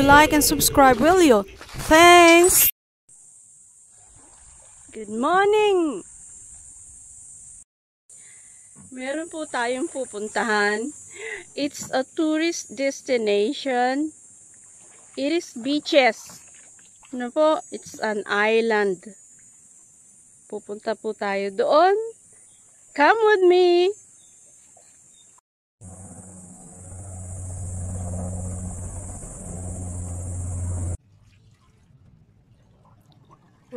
like and subscribe, will you? Thanks! Good morning! Meron po tayong pupuntahan. It's a tourist destination. It is beaches. Ano po? It's an island. Pupunta po tayo doon. Come with me!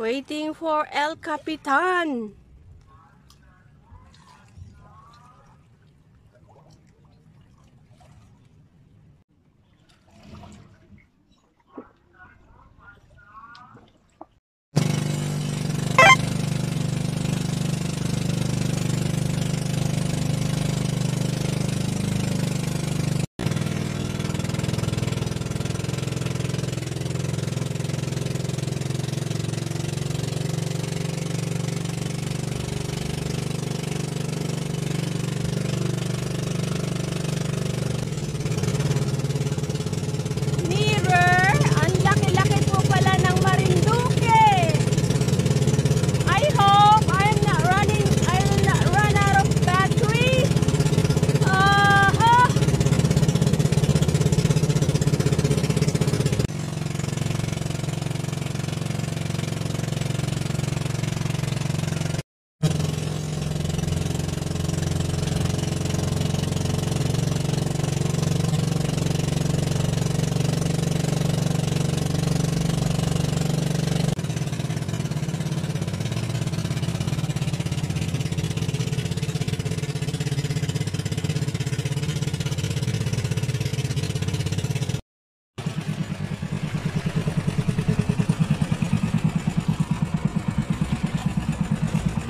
Waiting for El Capitan.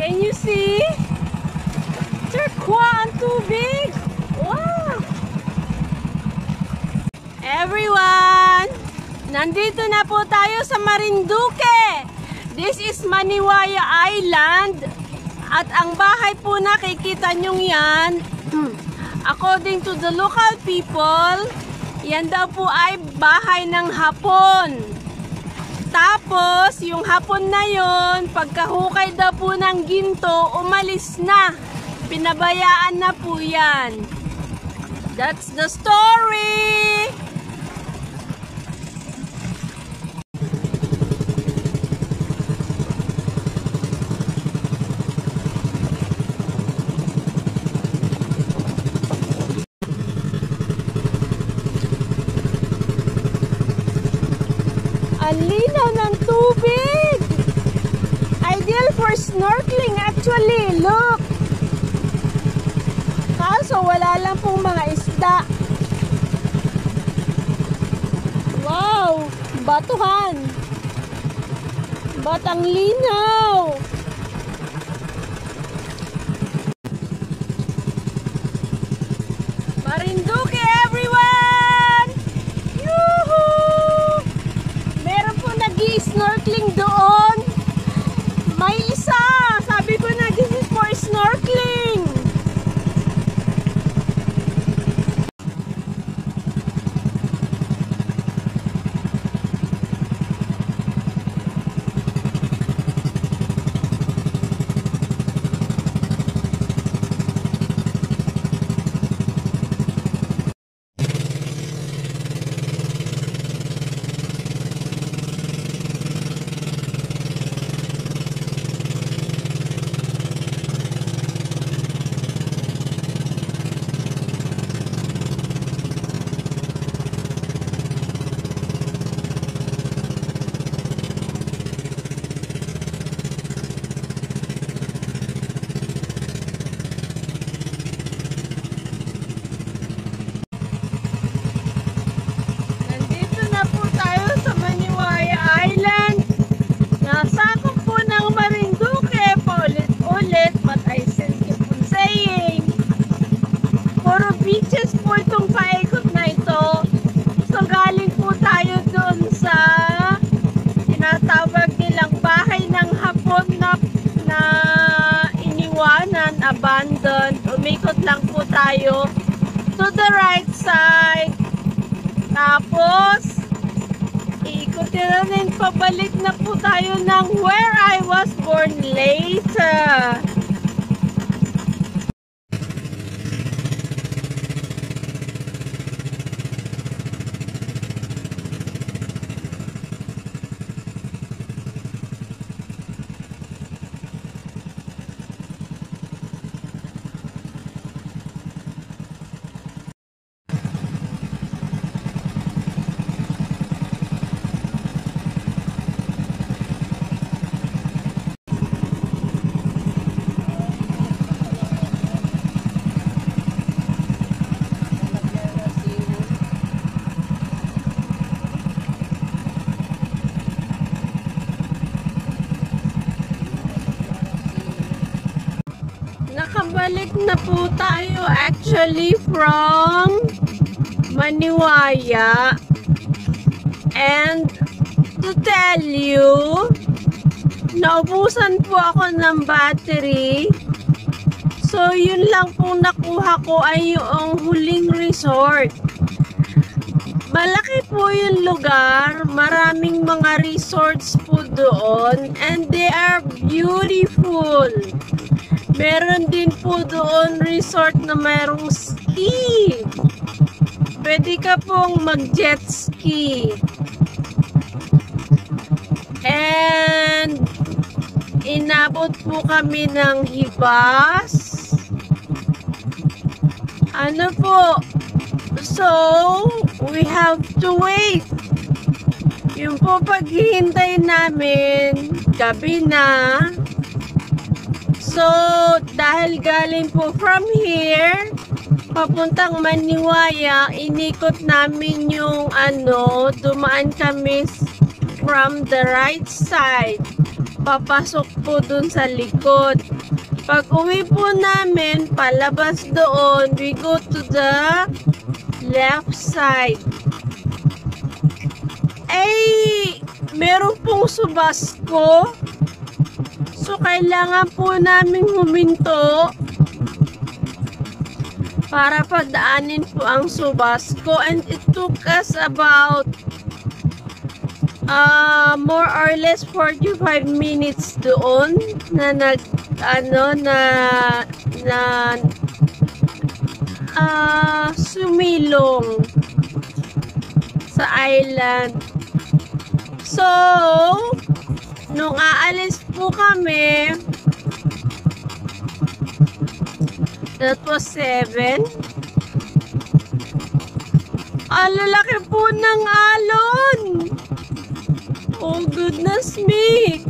Can you see? Turquoise ang tubig! Wow! Everyone! Nandito na po tayo sa Marinduque! This is Maniwaya Island. At ang bahay po nakikita nyo yan, according to the local people, yan daw po ay bahay ng Hapon. Tapos, yung hapon na yon, pagkahukay daw po ng ginto, umalis na. Pinabayaan na po yan. That's the story! Ang linaw ng tubig! Ideal for snorkeling actually, look! Kaso wala lang pong mga isda. Wow! Batuhan! Ba't ang linaw! Marinduque, everyone! Yoo-hoo! Meron po nag-i-snorkeling doon. May isa! Sabi ko na, this is for snorkeling. abandoned. Umikot lang po tayo to the right side. Tapos, tira rin pabalik na po tayo ng where I was born later. Nakabalik na po tayo actually from Maniwaya, and to tell you, naubusan po ako ng battery, so yun lang pong nakuha ko ay yung huling resort. Malaki po yung lugar, maraming mga resorts po doon, and they are beautiful. Meron din po doon resort na mayroong ski. Pwede ka pong mag-jet ski. And inabot po kami ng Hibas. Ano po? So, we have to wait. Yung po paghihintay namin, gabi na. So, dahil galing po from here, papuntang Maniwaya, inikot namin yung dumaan kami from the right side. Papasok po dun sa likod. Pag uwi po namin, palabas doon, we go to the left side. Eh, meron pong Subasco. So, kailangan po namin huminto para padaanin po ang Subasco, and it took us about more or less 45 minutes doon na sumilong sa island. So, nung aalis po kami, that was 7. Ang lalaki po ng alon. Oh goodness me.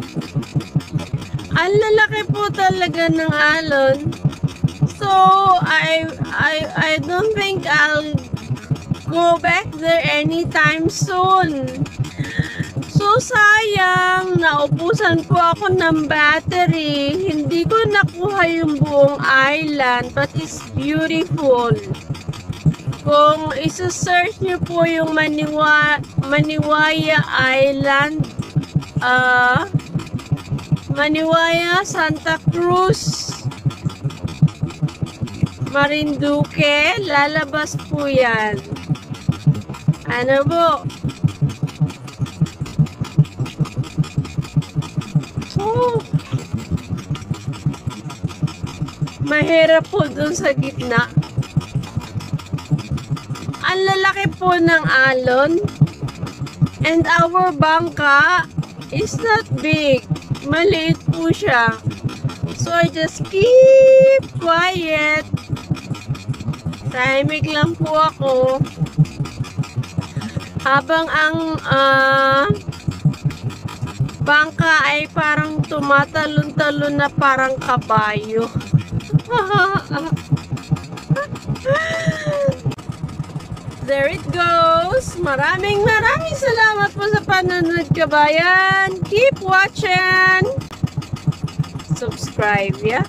Ang lalaki po talaga ng alon. So, I don't think I'll go back there anytime soon. So, sayang, naubusan po ako ng battery. Hindi ko nakuha yung buong island, but it's beautiful. Kung isa-search nyo po yung Maniwaya Island, Maniwaya, Santa Cruz, Marinduque, lalabas po yan. Ano po? Mahirap po dun sa gitna. Ang lalaki po ng alon, and our bangka is not big. Maliit po siya. So I just keep quiet. Tahimik lang po ako. Habang ang bangka ay parang tumatalon-talon na parang kabayo. There it goes. Maraming salamat po sa panonood, kabayan. Keep watching. Subscribe, yeah?